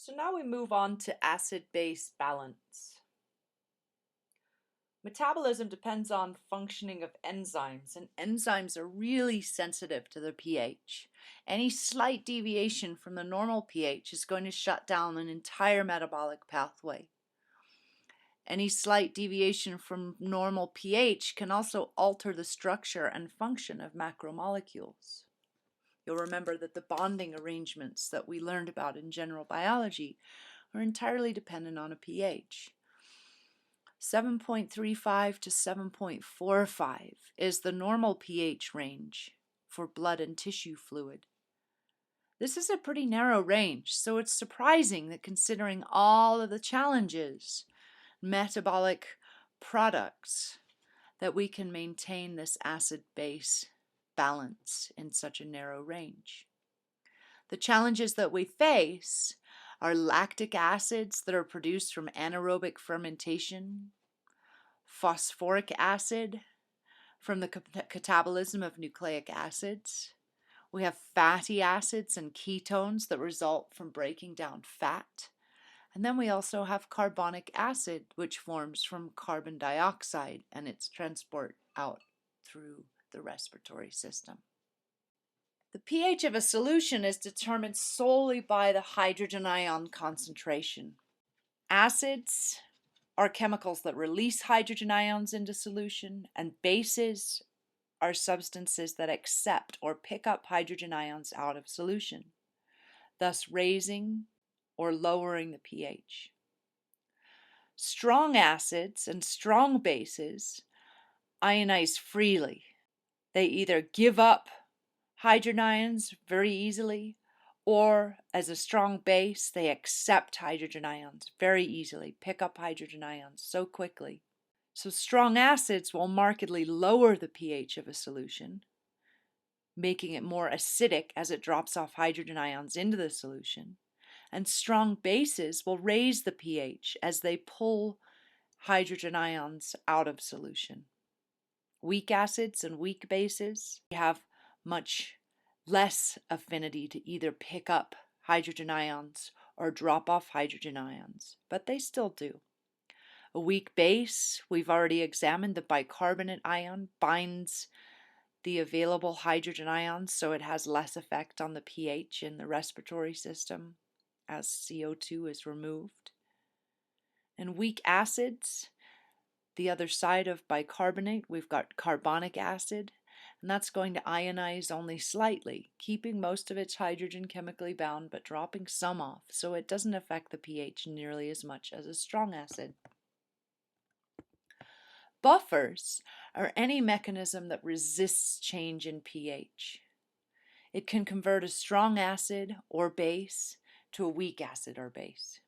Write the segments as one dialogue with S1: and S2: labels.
S1: So now we move on to acid-base balance. Metabolism depends on functioning of enzymes, and enzymes are really sensitive to the pH. Any slight deviation from the normal pH is going to shut down an entire metabolic pathway. Any slight deviation from normal pH can also alter the structure and function of macromolecules. You'll remember that the bonding arrangements that we learned about in general biology are entirely dependent on a pH. 7.35 to 7.45 is the normal pH range for blood and tissue fluid. This is a pretty narrow range, so it's surprising that considering all of the challenges, metabolic products, that we can maintain this acid-base balance in such a narrow range. The challenges that we face are lactic acids that are produced from anaerobic fermentation, phosphoric acid from the catabolism of nucleic acids. We have fatty acids and ketones that result from breaking down fat. And then we also have carbonic acid, which forms from carbon dioxide and its transport out through the respiratory system. The pH of a solution is determined solely by the hydrogen ion concentration. Acids are chemicals that release hydrogen ions into solution, and bases are substances that accept or pick up hydrogen ions out of solution, thus raising or lowering the pH. Strong acids and strong bases ionize freely. They either give up hydrogen ions very easily, or as a strong base, they accept hydrogen ions very easily, pick up hydrogen ions so quickly. So strong acids will markedly lower the pH of a solution, making it more acidic as it drops off hydrogen ions into the solution. And strong bases will raise the pH as they pull hydrogen ions out of solution. Weak acids and weak bases have much less affinity to either pick up hydrogen ions or drop off hydrogen ions, but they still do. A weak base, we've already examined the bicarbonate ion, binds the available hydrogen ions, so it has less effect on the pH in the respiratory system as CO2 is removed. And weak acids, the other side of bicarbonate, we've got carbonic acid, and that's going to ionize only slightly, keeping most of its hydrogen chemically bound but dropping some off, so it doesn't affect the pH nearly as much as a strong acid. Buffers are any mechanism that resists change in pH. It can convert a strong acid or base to a weak acid or base.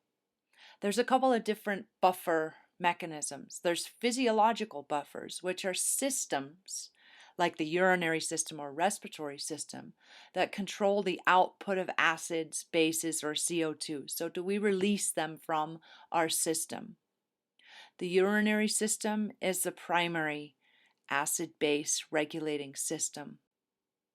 S1: There's a couple of different buffer mechanisms. There's physiological buffers, which are systems like the urinary system or respiratory system that control the output of acids, bases, or CO2. So do we release them from our system? The urinary system is the primary acid-base regulating system.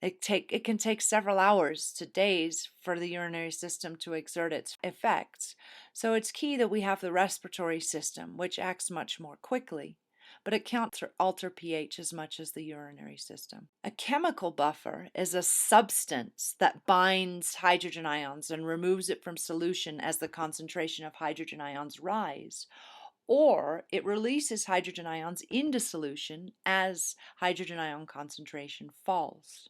S1: It can take several hours to days for the urinary system to exert its effects. So it's key that we have the respiratory system, which acts much more quickly, but it can't alter pH as much as the urinary system. A chemical buffer is a substance that binds hydrogen ions and removes it from solution as the concentration of hydrogen ions rise, or it releases hydrogen ions into solution as hydrogen ion concentration falls.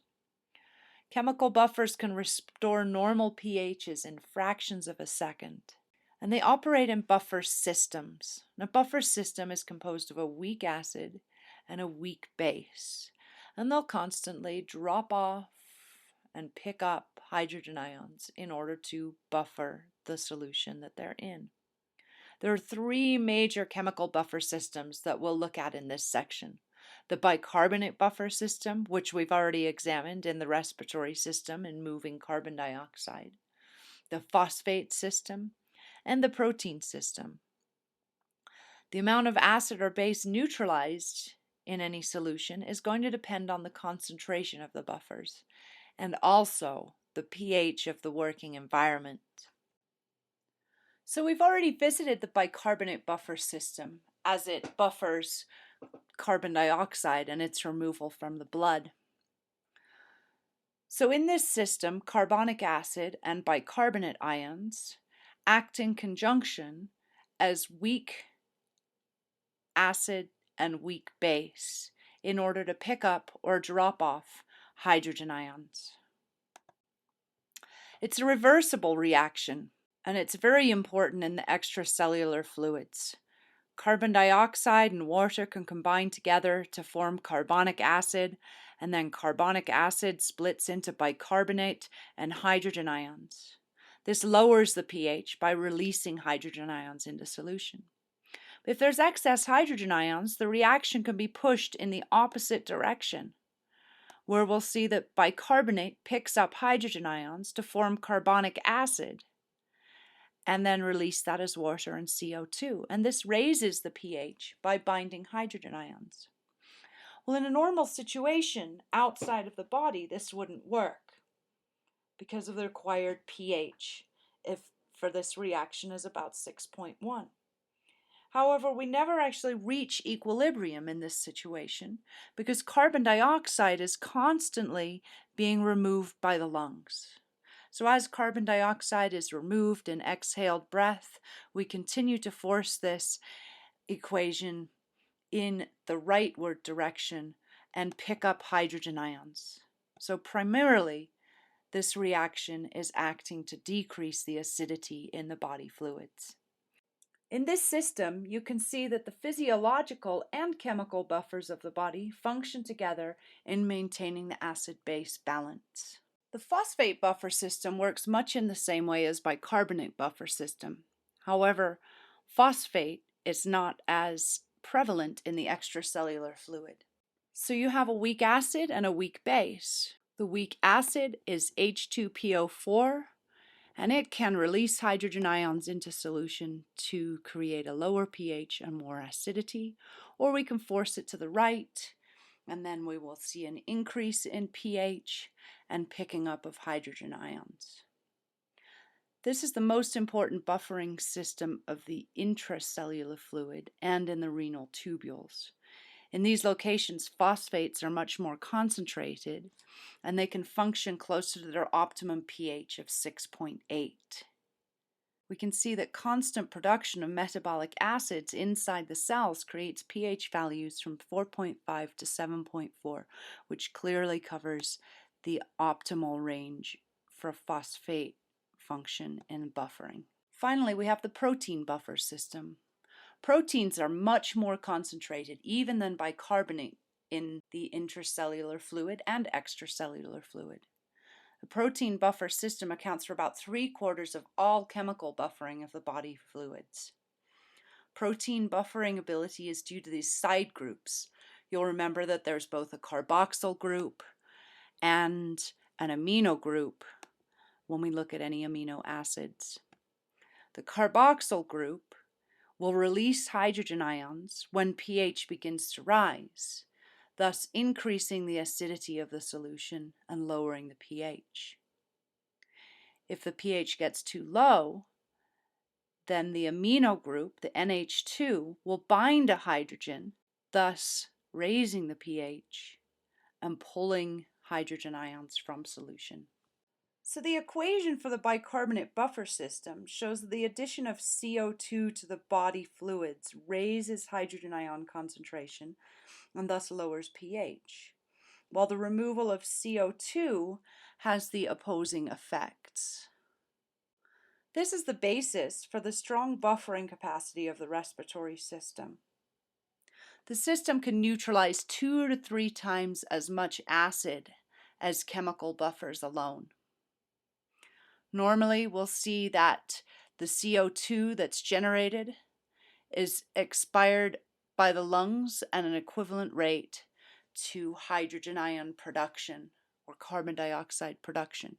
S1: Chemical buffers can restore normal pHs in fractions of a second, and they operate in buffer systems. A buffer system is composed of a weak acid and a weak base, and they'll constantly drop off and pick up hydrogen ions in order to buffer the solution that they're in. There are three major chemical buffer systems that we'll look at in this section. The bicarbonate buffer system, which we've already examined in the respiratory system in moving carbon dioxide. The phosphate system, and the protein system. The amount of acid or base neutralized in any solution is going to depend on the concentration of the buffers and also the pH of the working environment. So we've already visited the bicarbonate buffer system as it buffers carbon dioxide and its removal from the blood. So in this system, carbonic acid and bicarbonate ions act in conjunction as weak acid and weak base in order to pick up or drop off hydrogen ions. It's a reversible reaction, and it's very important in the extracellular fluids. Carbon dioxide and water can combine together to form carbonic acid, and then carbonic acid splits into bicarbonate and hydrogen ions. This lowers the pH by releasing hydrogen ions into solution. If there's excess hydrogen ions, the reaction can be pushed in the opposite direction, where we'll see that bicarbonate picks up hydrogen ions to form carbonic acid and then release that as water and CO2. And this raises the pH by binding hydrogen ions. Well, in a normal situation outside of the body, this wouldn't work because of the required pH for this reaction is about 6.1. However, we never actually reach equilibrium in this situation because carbon dioxide is constantly being removed by the lungs. So as carbon dioxide is removed in exhaled breath, we continue to force this equation in the rightward direction and pick up hydrogen ions. So primarily, this reaction is acting to decrease the acidity in the body fluids. In this system, you can see that the physiological and chemical buffers of the body function together in maintaining the acid-base balance. The phosphate buffer system works much in the same way as bicarbonate buffer system. However, phosphate is not as prevalent in the extracellular fluid. So you have a weak acid and a weak base. The weak acid is H2PO4, and it can release hydrogen ions into solution to create a lower pH and more acidity, or we can force it to the right, and then we will see an increase in pH and picking up of hydrogen ions. This is the most important buffering system of the intracellular fluid and in the renal tubules. In these locations, phosphates are much more concentrated, and they can function closer to their optimum pH of 6.8. We can see that constant production of metabolic acids inside the cells creates pH values from 4.5 to 7.4, which clearly covers the optimal range for phosphate function in buffering. Finally, we have the protein buffer system. Proteins are much more concentrated even than bicarbonate in the intracellular fluid and extracellular fluid. The protein buffer system accounts for about 3/4 of all chemical buffering of the body fluids. Protein buffering ability is due to these side groups. You'll remember that there's both a carboxyl group and an amino group when we look at any amino acids. The carboxyl group will release hydrogen ions when pH begins to rise, thus increasing the acidity of the solution and lowering the pH. If the pH gets too low, then the amino group, the NH2, will bind a hydrogen, thus raising the pH and pulling hydrogen ions from solution. So the equation for the bicarbonate buffer system shows that the addition of CO2 to the body fluids raises hydrogen ion concentration and thus lowers pH, while the removal of CO2 has the opposing effects. This is the basis for the strong buffering capacity of the respiratory system. The system can neutralize 2 to 3 times as much acid as chemical buffers alone. Normally, we'll see that the CO2 that's generated is expired by the lungs at an equivalent rate to hydrogen ion production or carbon dioxide production.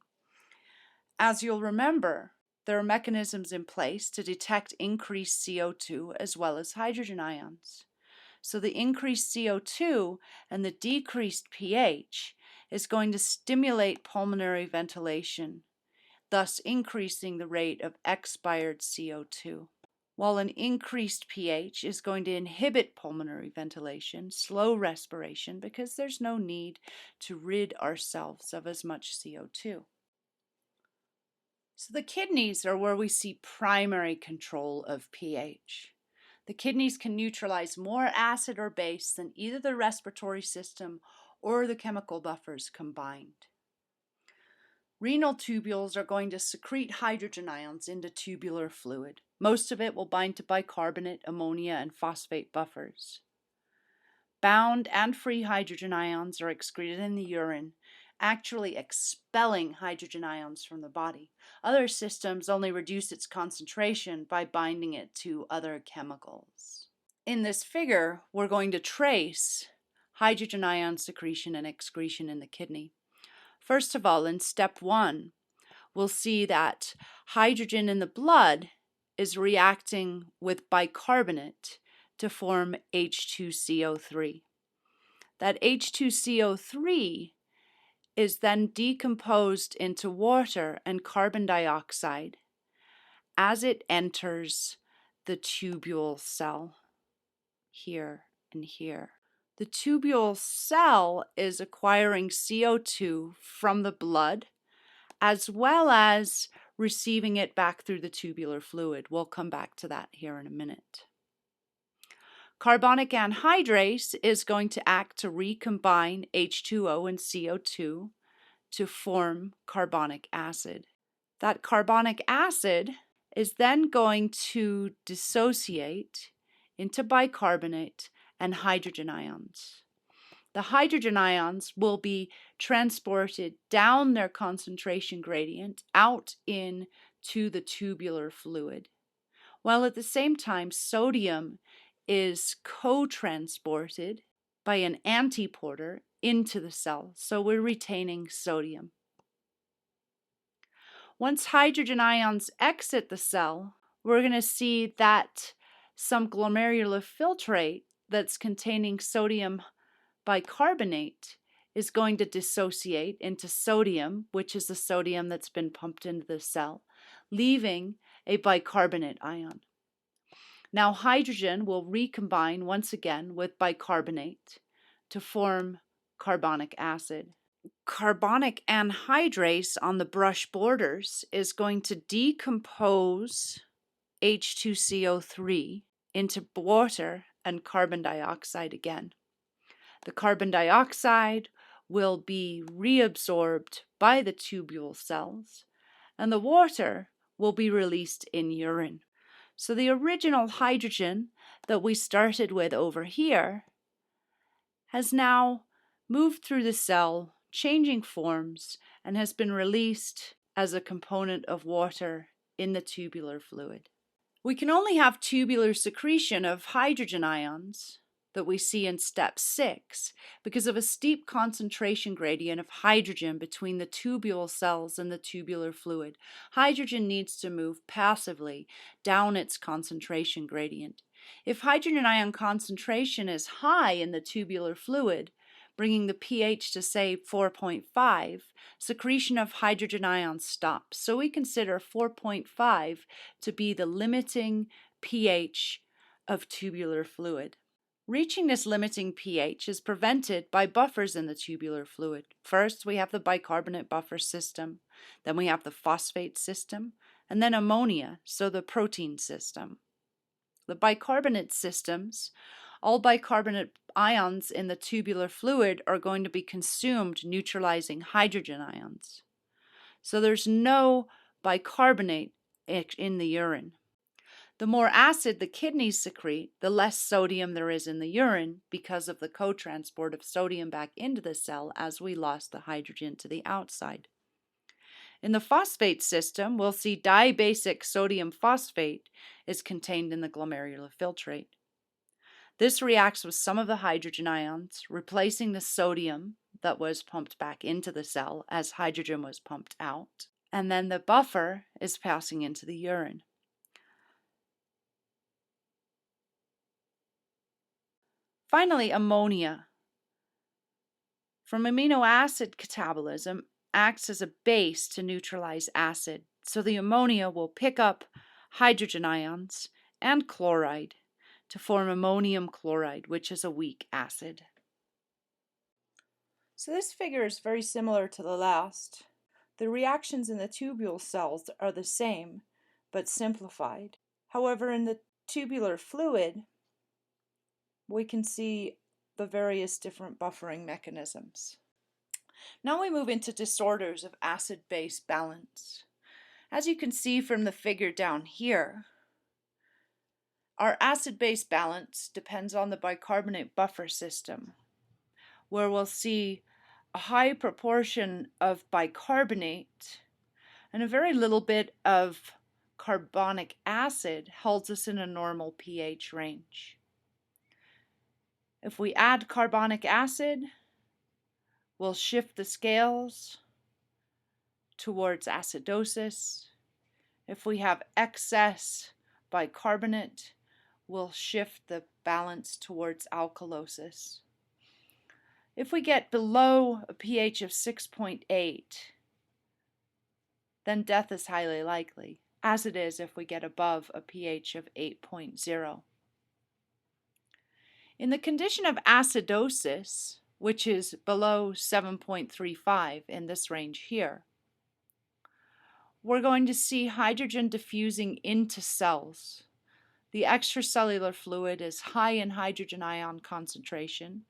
S1: As you'll remember, there are mechanisms in place to detect increased CO2 as well as hydrogen ions. So the increased CO2 and the decreased pH is going to stimulate pulmonary ventilation, thus increasing the rate of expired CO2. While an increased pH is going to inhibit pulmonary ventilation, slow respiration, because there's no need to rid ourselves of as much CO2. So the kidneys are where we see primary control of pH. The kidneys can neutralize more acid or base than either the respiratory system or the chemical buffers combined. Renal tubules are going to secrete hydrogen ions into tubular fluid. Most of it will bind to bicarbonate, ammonia, and phosphate buffers. Bound and free hydrogen ions are excreted in the urine, actually expelling hydrogen ions from the body. Other systems only reduce its concentration by binding it to other chemicals. In this figure, we're going to trace hydrogen ion secretion and excretion in the kidney. First of all, in step 1, we'll see that hydrogen in the blood is reacting with bicarbonate to form H2CO3. That H2CO3 is then decomposed into water and carbon dioxide as it enters the tubule cell, here and here. The tubule cell is acquiring CO2 from the blood as well as receiving it back through the tubular fluid. We'll come back to that here in a minute. Carbonic anhydrase is going to act to recombine H2O and CO2 to form carbonic acid. That carbonic acid is then going to dissociate into bicarbonate and hydrogen ions. The hydrogen ions will be transported down their concentration gradient out into the tubular fluid, while at the same time sodium is co-transported by an antiporter into the cell, so we're retaining sodium. Once hydrogen ions exit the cell, we're going to see that some glomerular filtrate that's containing sodium bicarbonate is going to dissociate into sodium, which is the sodium that's been pumped into the cell, leaving a bicarbonate ion. Now hydrogen will recombine once again with bicarbonate to form carbonic acid. Carbonic anhydrase on the brush borders is going to decompose H2CO3 into water and carbon dioxide again. The carbon dioxide will be reabsorbed by the tubule cells, and the water will be released in urine. So the original hydrogen that we started with over here has now moved through the cell, changing forms, and has been released as a component of water in the tubular fluid. We can only have tubular secretion of hydrogen ions that we see in step 6 because of a steep concentration gradient of hydrogen between the tubule cells and the tubular fluid. Hydrogen needs to move passively down its concentration gradient. If hydrogen ion concentration is high in the tubular fluid, bringing the pH to say 4.5, secretion of hydrogen ions stops. So we consider 4.5 to be the limiting pH of tubular fluid. Reaching this limiting pH is prevented by buffers in the tubular fluid. First, we have the bicarbonate buffer system, then we have the phosphate system, and then ammonia, so the protein system. The bicarbonate systems, all bicarbonate ions in the tubular fluid are going to be consumed neutralizing hydrogen ions. So there's no bicarbonate in the urine. The more acid the kidneys secrete, the less sodium there is in the urine because of the co-transport of sodium back into the cell as we lost the hydrogen to the outside. In the phosphate system, we'll see dibasic sodium phosphate is contained in the glomerular filtrate. This reacts with some of the hydrogen ions, replacing the sodium that was pumped back into the cell as hydrogen was pumped out, and then the buffer is passing into the urine. Finally, ammonia. From amino acid catabolism, acts as a base to neutralize acid, so the ammonia will pick up hydrogen ions and chloride to form ammonium chloride, which is a weak acid. So this figure is very similar to the last. The reactions in the tubule cells are the same, but simplified. However, in the tubular fluid, we can see the various different buffering mechanisms. Now we move into disorders of acid-base balance. As you can see from the figure down here, our acid-base balance depends on the bicarbonate buffer system, where we'll see a high proportion of bicarbonate and a very little bit of carbonic acid holds us in a normal pH range. If we add carbonic acid, we'll shift the scales towards acidosis. If we have excess bicarbonate, we'll shift the balance towards alkalosis. If we get below a pH of 6.8, then death is highly likely, as it is if we get above a pH of 8.0. In the condition of acidosis, which is below 7.35 in this range here, we're going to see hydrogen diffusing into cells. The extracellular fluid is high in hydrogen ion concentration,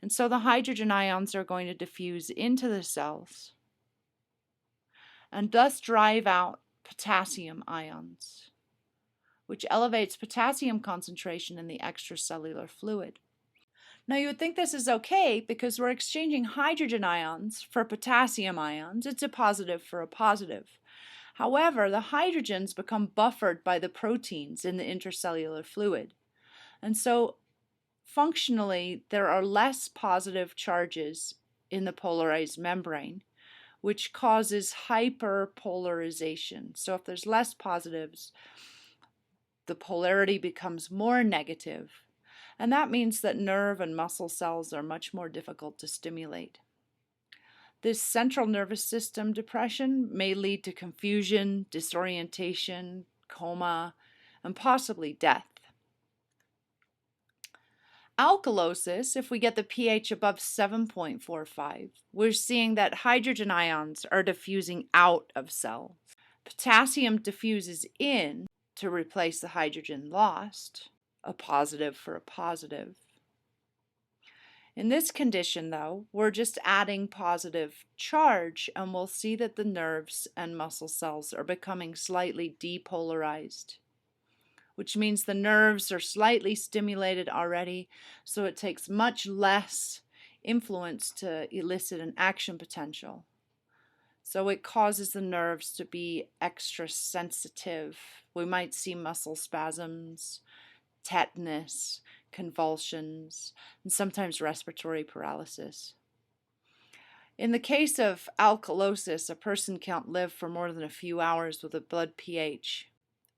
S1: and so the hydrogen ions are going to diffuse into the cells and thus drive out potassium ions, which elevates potassium concentration in the extracellular fluid. Now you would think this is okay because we're exchanging hydrogen ions for potassium ions. It's a positive for a positive. However, the hydrogens become buffered by the proteins in the intercellular fluid. And so functionally, there are less positive charges in the polarized membrane, which causes hyperpolarization. So if there's less positives, the polarity becomes more negative. And that means that nerve and muscle cells are much more difficult to stimulate. This central nervous system depression may lead to confusion, disorientation, coma, and possibly death. Alkalosis, if we get the pH above 7.45, we're seeing that hydrogen ions are diffusing out of cells. Potassium diffuses in to replace the hydrogen lost, a positive for a positive. In this condition, though, we're just adding positive charge, and we'll see that the nerves and muscle cells are becoming slightly depolarized, which means the nerves are slightly stimulated already, so it takes much less influence to elicit an action potential. So it causes the nerves to be extra sensitive. We might see muscle spasms, tetanus, convulsions, and sometimes respiratory paralysis. In the case of alkalosis, a person can't live for more than a few hours with a blood pH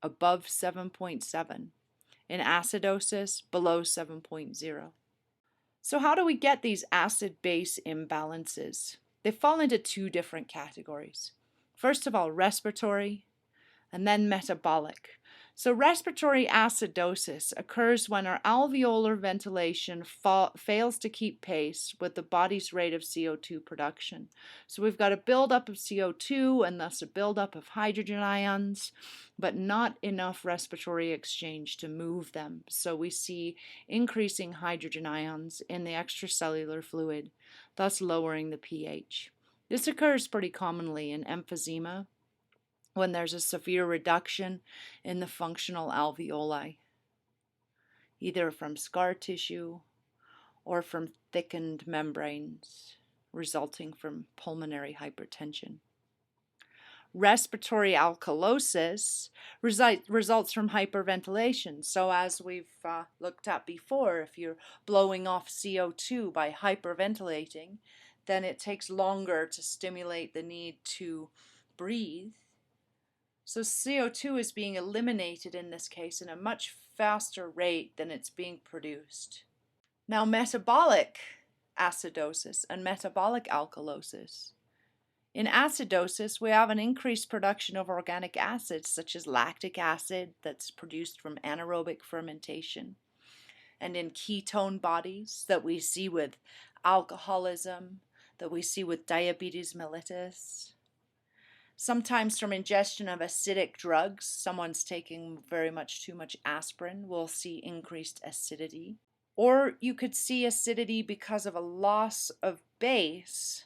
S1: above 7.7. In acidosis, below 7.0. So how do we get these acid-base imbalances? They fall into two different categories. First of all, respiratory, and then metabolic. So respiratory acidosis occurs when our alveolar ventilation fails to keep pace with the body's rate of CO2 production. So we've got a buildup of CO2 and thus a buildup of hydrogen ions, but not enough respiratory exchange to move them. So we see increasing hydrogen ions in the extracellular fluid, thus lowering the pH. This occurs pretty commonly in emphysema, when there's a severe reduction in the functional alveoli, either from scar tissue or from thickened membranes resulting from pulmonary hypertension. Respiratory alkalosis results from hyperventilation. So as we've looked at before, if you're blowing off CO2 by hyperventilating, then it takes longer to stimulate the need to breathe. So CO2 is being eliminated in this case in a much faster rate than it's being produced. Now, metabolic acidosis and metabolic alkalosis In acidosis, we have an increased production of organic acids such as lactic acid that's produced from anaerobic fermentation, and in ketone bodies that we see with alcoholism, that we see with diabetes mellitus. Sometimes from ingestion of acidic drugs, someone's taking very much too much aspirin, we'll see increased acidity. Or you could see acidity because of a loss of base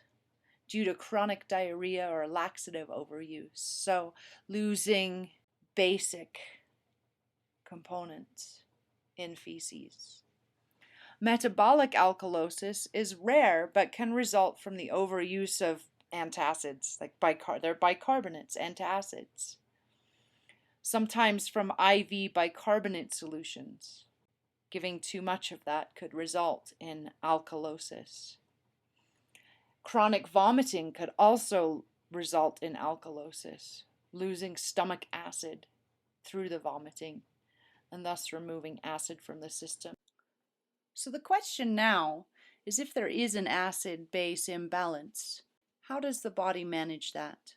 S1: due to chronic diarrhea or laxative overuse. So losing basic components in feces. Metabolic alkalosis is rare but can result from the overuse of antacids, like they're bicarbonates, antacids. Sometimes from IV bicarbonate solutions. Giving too much of that could result in alkalosis. Chronic vomiting could also result in alkalosis, losing stomach acid through the vomiting and thus removing acid from the system. So the question now is, if there is an acid-base imbalance, how does the body manage that?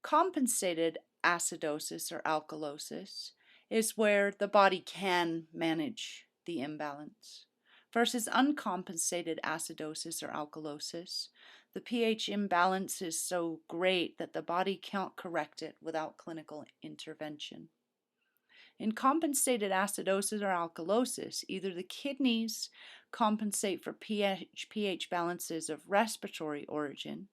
S1: Compensated acidosis or alkalosis is where the body can manage the imbalance. Versus uncompensated acidosis or alkalosis, the pH imbalance is so great that the body can't correct it without clinical intervention. In compensated acidosis or alkalosis, either the kidneys compensate for pH balances of respiratory origin.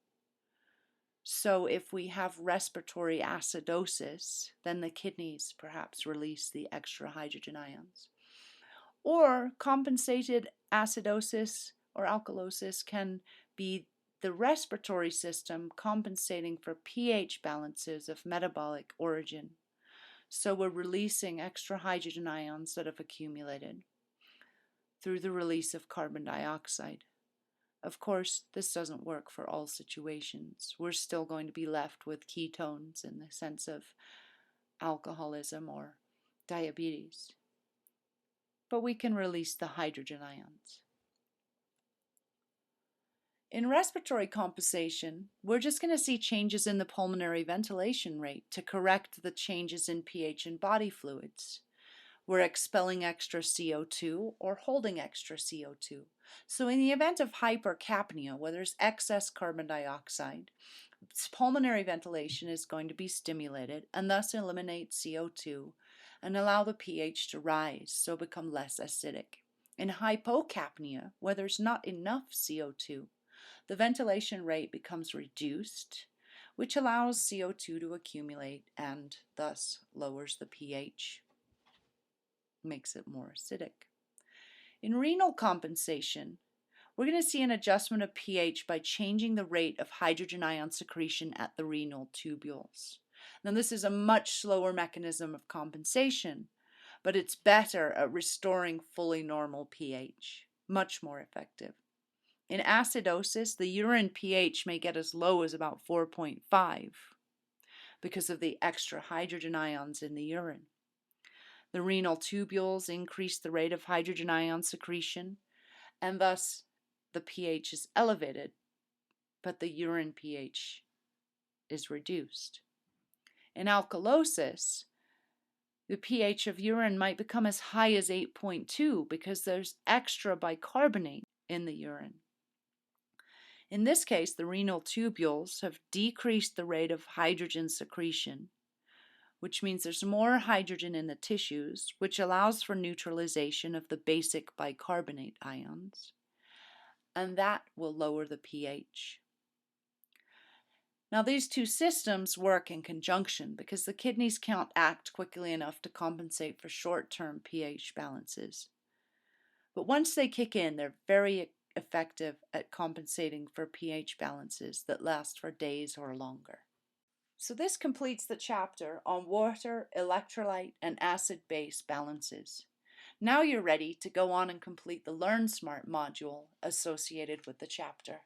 S1: So if we have respiratory acidosis, then the kidneys perhaps release the extra hydrogen ions. Or compensated acidosis or alkalosis can be the respiratory system compensating for pH balances of metabolic origin. So we're releasing extra hydrogen ions that have accumulated through the release of carbon dioxide. Of course, this doesn't work for all situations. We're still going to be left with ketones in the sense of alcoholism or diabetes. But we can release the hydrogen ions. In respiratory compensation, we're just going to see changes in the pulmonary ventilation rate to correct the changes in pH and body fluids. We're expelling extra CO2 or holding extra CO2. So in the event of hypercapnia, where there's excess carbon dioxide, pulmonary ventilation is going to be stimulated and thus eliminate CO2 and allow the pH to rise, so become less acidic. In hypocapnia, where there's not enough CO2, the ventilation rate becomes reduced, which allows CO2 to accumulate and thus lowers the pH, makes it more acidic. In renal compensation, we're going to see an adjustment of pH by changing the rate of hydrogen ion secretion at the renal tubules. Now, this is a much slower mechanism of compensation, but it's better at restoring fully normal pH, much more effective. In acidosis, the urine pH may get as low as about 4.5 because of the extra hydrogen ions in the urine. The renal tubules increase the rate of hydrogen ion secretion, and thus the pH is elevated, but the urine pH is reduced. In alkalosis, the pH of urine might become as high as 8.2 because there's extra bicarbonate in the urine. In this case, the renal tubules have decreased the rate of hydrogen secretion, which means there's more hydrogen in the tissues, which allows for neutralization of the basic bicarbonate ions, and that will lower the pH. Now, these two systems work in conjunction because the kidneys can't act quickly enough to compensate for short-term pH balances. But once they kick in, they're very effective at compensating for pH balances that last for days or longer. So this completes the chapter on water, electrolyte, and acid-base balances. Now you're ready to go on and complete the Learn Smart module associated with the chapter.